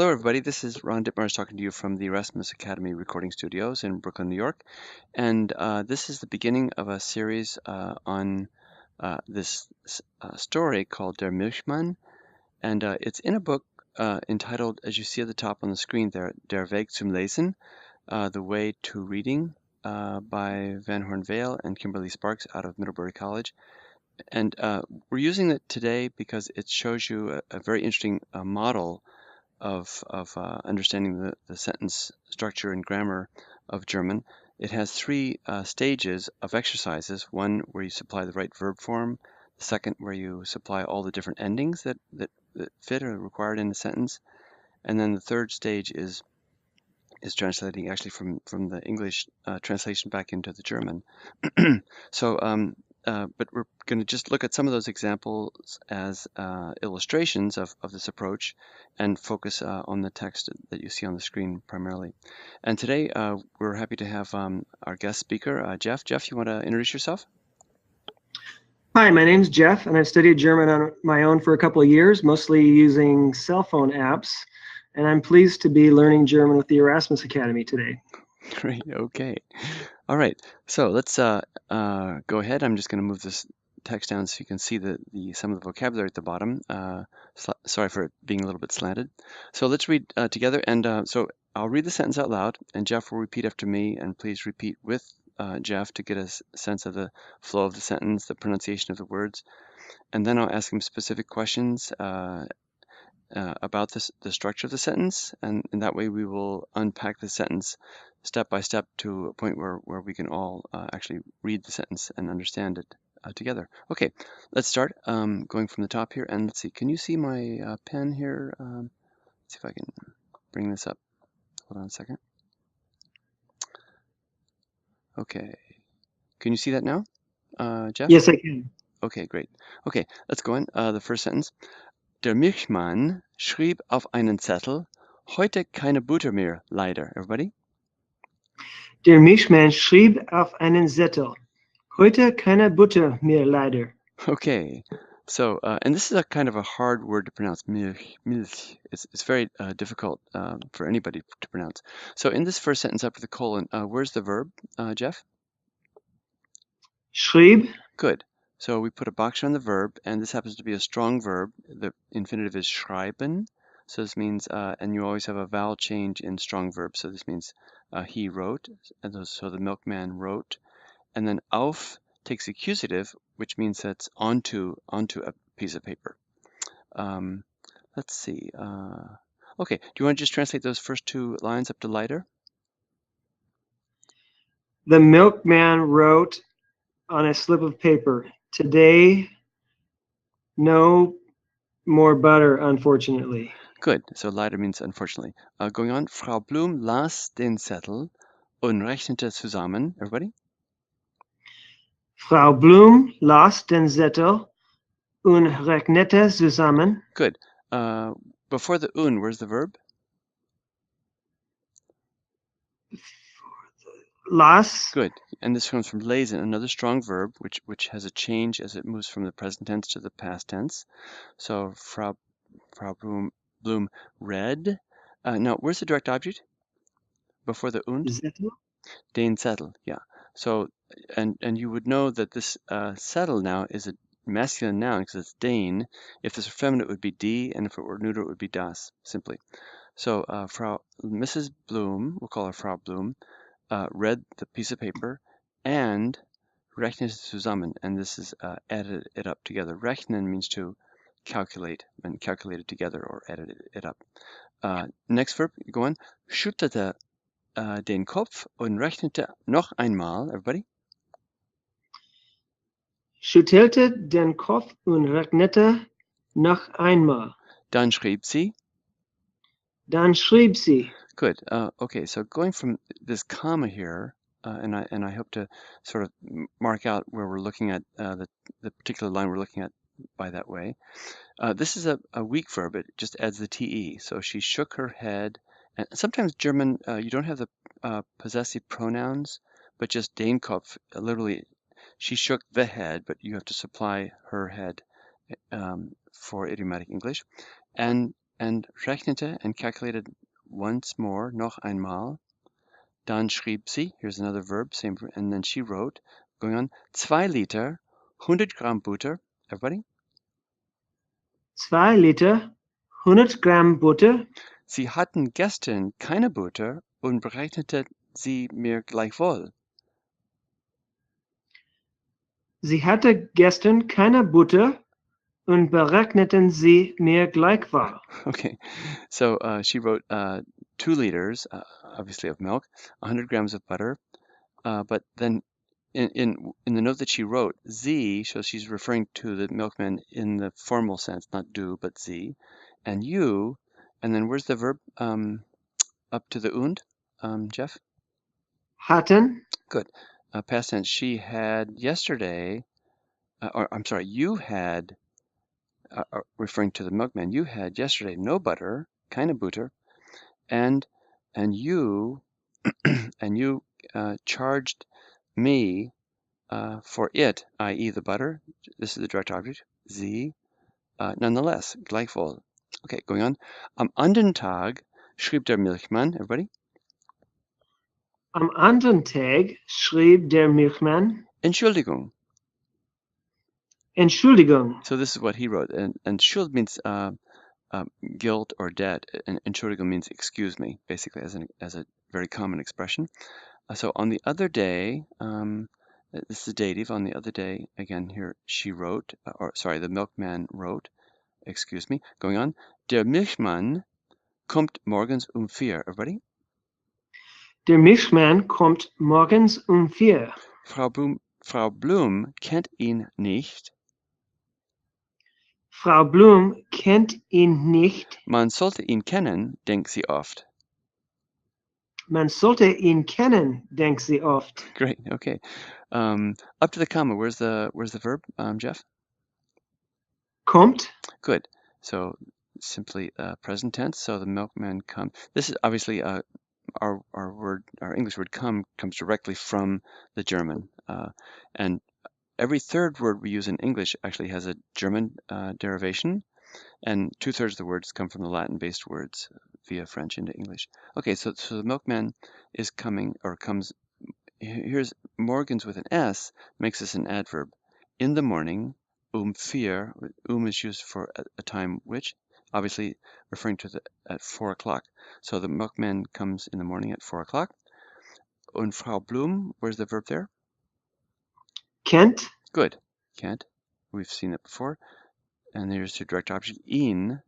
Hello, everybody. This is Ron Dittmars talking to you from the Erasmus Academy recording studios in Brooklyn, New York. And this is the beginning of a series on this story called Der Milchmann. And it's in a book entitled, as you see at the top on the screen there, Der Weg zum Lesen, The Way to Reading, by Van Horn Vale and Kimberly Sparks out of Middlebury College. And we're using it today because it shows you a very interesting model of understanding the sentence structure and grammar of German. It has three stages of exercises. One where you supply the right verb form. The second where you supply all the different endings that fit or are required in a sentence. And then the third stage is translating actually from the English translation back into the German. But we're going to just look at some of those examples as illustrations of this approach and focus on the text that you see on the screen primarily. And today we're happy to have our guest speaker, Jeff. Jeff, you want to introduce yourself? Hi, my name's Jeff, and I've studied German on my own for a couple of years, mostly using cell phone apps. And I'm pleased to be learning German with the Erasmus Academy today. Great. Okay. All right. So let's go ahead. I'm just going to move this text down so you can see some of the vocabulary at the bottom. Sorry for it being a little bit slanted. So let's read together. And so I'll read the sentence out loud, and Jeff will repeat after me. And please repeat with Jeff to get a sense of the flow of the sentence, the pronunciation of the words. And then I'll ask him specific questions about the structure of the sentence, and in that way we will unpack the sentence step by step to a point where we can all actually read the sentence and understand it together. Okay, let's start going from the top here, and let's see, can you see my pen here? Let's see if I can bring this up. Hold on a second. Okay, can you see that now, Jeff? Yes, I can. Okay, great. Okay, let's go on. The first sentence. Der Milchmann schrieb auf einen Zettel, heute keine Butter mehr, leider. Everybody? Der Milchmann schrieb auf einen Zettel, heute keine Butter mehr, leider. Okay. So, and this is a kind of a hard word to pronounce, Milch. It's very difficult for anybody to pronounce. So in this first sentence after the colon, where's the verb, Jeff? Schrieb. Good. So we put a box on the verb, and this happens to be a strong verb. The infinitive is schreiben. So this means, and you always have a vowel change in strong verbs. So this means he wrote, and so the milkman wrote. And then auf takes accusative, which means that's onto a piece of paper. Let's see. Okay, do you want to just translate those first two lines up to lighter? The milkman wrote on a slip of paper, today, no more butter, unfortunately. Good. So leider means unfortunately. Going on, Frau Blum las den Zettel und rechnete zusammen. Everybody? Frau Blum las den Zettel und rechnete zusammen. Good. Before the un, where's the verb? Las. Good. And this comes from lesen, another strong verb, which has a change as it moves from the present tense to the past tense. So Frau Blum read. Now, where's the direct object? Before the und? Zettel? Den Zettel, yeah. So, and you would know that this Zettel now is a masculine noun because it's den. If this were feminine, it would be die, and if it were neuter, it would be das, simply. So, Mrs. Blum, we'll call her Frau Blum, read the piece of paper and rechnete zusammen, and this is added it up together. Rechnen means to calculate, and calculate it together or added it up. Next verb, go on. Schüttelte den Kopf und rechnete noch einmal. Everybody? Schüttelte den Kopf und rechnete noch einmal. Dann schrieb sie. Dann schrieb sie. Good. Okay, so going from this comma here, and I hope to sort of mark out where we're looking at the particular line we're looking at by that way. This is a weak verb. It just adds the te. So she shook her head. And sometimes German, you don't have the possessive pronouns, but just den Kopf. Literally, she shook the head, but you have to supply her head for idiomatic English. And and rechnete and calculated once more, noch einmal. Dann schrieb sie, here's another verb, same, and then she wrote, going on, 2 Liter, 100 Gramm Butter. Everybody? 2 Liter, 100 Gramm Butter. Sie hatten gestern keine Butter und berechnete sie mir gleichwohl. Sie hatte gestern keine Butter und berechneten sie mir gleichwohl. Okay, so she wrote 2 liters, obviously of milk, 100 grams of butter, but then in the note that she wrote, sie, so she's referring to the milkman in the formal sense, not du, but sie, and you, and then where's the verb up to the und, Jeff? Hatten. Good. Past tense, she had yesterday, or I'm sorry, you had, referring to the milkman, you had yesterday no butter, keine Butter, and you and you charged me for it, i.e. the butter. This is the direct object, sie, nonetheless, gleichwohl. Okay, going on. Am anderen Tag schrieb der Milchmann, everybody? Am anderen Tag schrieb der Milchmann Entschuldigung. Entschuldigung. So this is what he wrote, and Schuld means guilt or debt, and Entschuldigung means excuse me, basically as a very common expression. So on the other day, this is dative, on the other day, again here, she wrote, or sorry, the milkman wrote, excuse me, going on. Der Milchmann kommt morgens 4, everybody? Der Milchmann kommt morgens 4. Frau Blum kennt ihn nicht. Frau Blum kennt ihn nicht. Man sollte ihn kennen, denkt sie oft. Man sollte ihn kennen, denkt sie oft. Great, okay. Up to the comma, where's the verb, Jeff? Kommt. Good. So simply present tense. So the milkman comes. This is obviously our English word come comes directly from the German, and every third word we use in English actually has a German derivation, and 2/3 of the words come from the Latin-based words via French into English. Okay, so the milkman is coming, or comes. Here's morgens with an S makes this an adverb. In the morning, 4. Is used for a time which, obviously referring to at 4 o'clock. So the milkman comes in the morning at 4 o'clock. Und Frau Blum, where's the verb there? Kennt. Good. Can't. We've seen it before. And there's your direct object. Ihn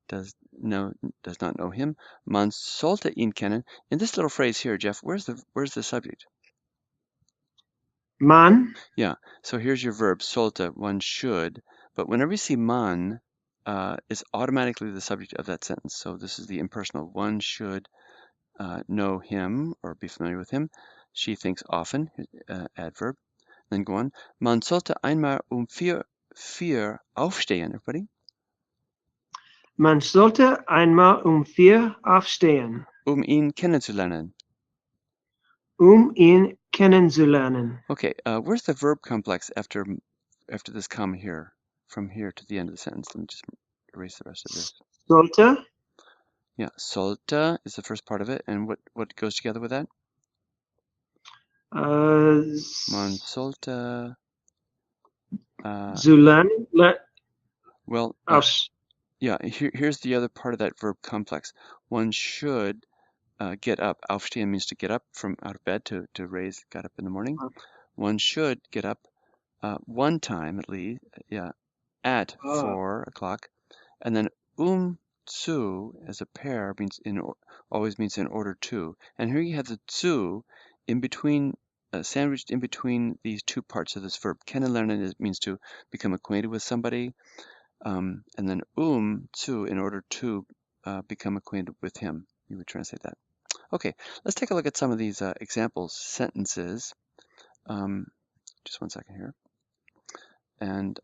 does not know him. Man sollte ihn kennen. In this little phrase here, Jeff, where's the subject? Man. Yeah. So here's your verb, sollte, one should. But whenever you see man, is automatically the subject of that sentence. So this is the impersonal. One should know him or be familiar with him. She thinks often, adverb. Then go on. Man sollte einmal 4 aufstehen, everybody. Man sollte einmal 4 aufstehen. Ihn kennenzulernen. Ihn kennenzulernen. Okay, where's the verb complex after this comma here? From here to the end of the sentence. Let me just erase the rest of this. Sollte. Yeah, sollte is the first part of it, and what goes together with that? Man sollte. Zu lernen. Well, yeah. Here's the other part of that verb complex. One should get up. Aufstehen means to get up from out of bed, to raise, got up in the morning. One should get up one time at least, at 4 o'clock, and then zu as a pair means always means in order to, and here you have the zu in between, sandwiched in between these two parts of this verb. Kennenlernen means to become acquainted with somebody, and then zu in order to become acquainted with him. You would translate that. Okay, let's take a look at some of these example sentences. Just one second here. And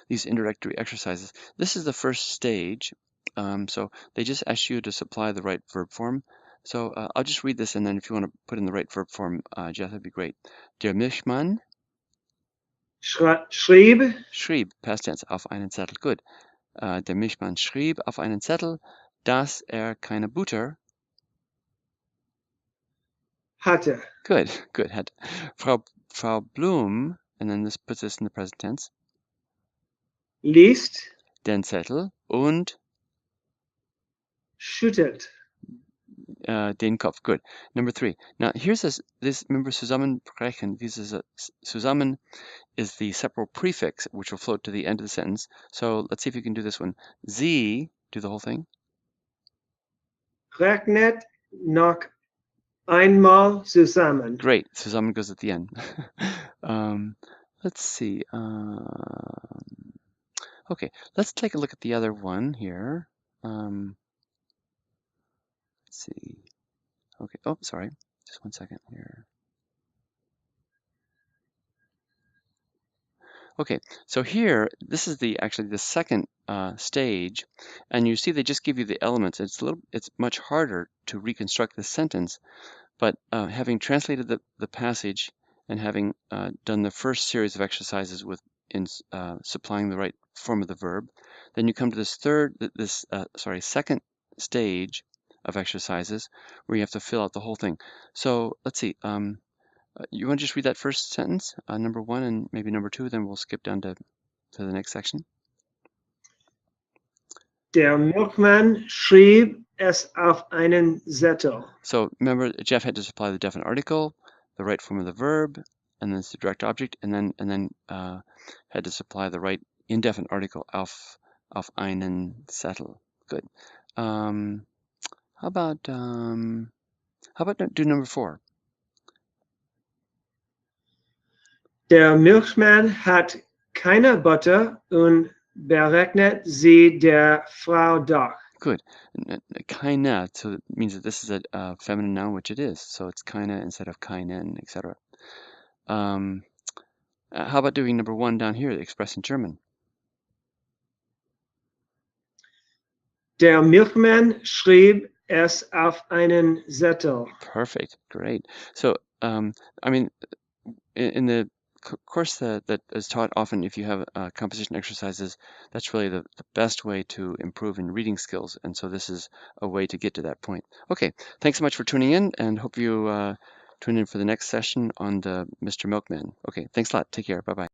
these introductory exercises. This is the first stage. So they just ask you to supply the right verb form. So I'll just read this, and then if you want to put in the right verb form, Jeff, that'd be great. Der Milchmann schrieb, past tense, auf einen Zettel. Good. Der Milchmann schrieb auf einen Zettel, dass keine Butter. hatte. Good, good. Had Frau Blum, and then this puts us in the present tense. Liest, Den Zettel und schüttelt. Den Kopf. Good. Number 3. Now here's this. Remember zusammenbrechen. Zusammen is the separate prefix which will float to the end of the sentence. So let's see if you can do this one. Sie, do the whole thing. Rechnet noch einmal zusammen. Great. Zusammen goes at the end. Let's see. Okay, let's take a look at the other one here. Let's see. Okay. Oh, sorry. Just 1 second here. Okay, so here, this is actually the second stage, and you see they just give you the elements. It's much harder to reconstruct the sentence, but having translated the passage and having done the first series of exercises in supplying the right form of the verb, then you come to this second stage of exercises where you have to fill out the whole thing. So let's see. You want to just read that first sentence, number 1 and maybe number 2, then we'll skip down to the next section. Der Milchmann schrieb es auf einen Zettel. So remember, Jeff had to supply the definite article, the right form of the verb, and then it's the direct object, and then had to supply the right indefinite article auf einen Zettel. Good. How about do number 4? Der Milchmann hat keine Butter und berechnet sie der Frau doch. Good. Keine, so it means that this is a feminine noun, which it is. So it's keine instead of keinen, etc. How about doing number 1 down here, expressed in German? Der Milchmann schrieb es auf einen Zettel. Perfect. Great. So, I mean, in the course that is taught often, if you have composition exercises, that's really the best way to improve in reading skills. And so this is a way to get to that point. Okay, thanks so much for tuning in, and hope you tune in for the next session on the Mr. Milkman. Okay, thanks a lot. Take care. Bye-bye.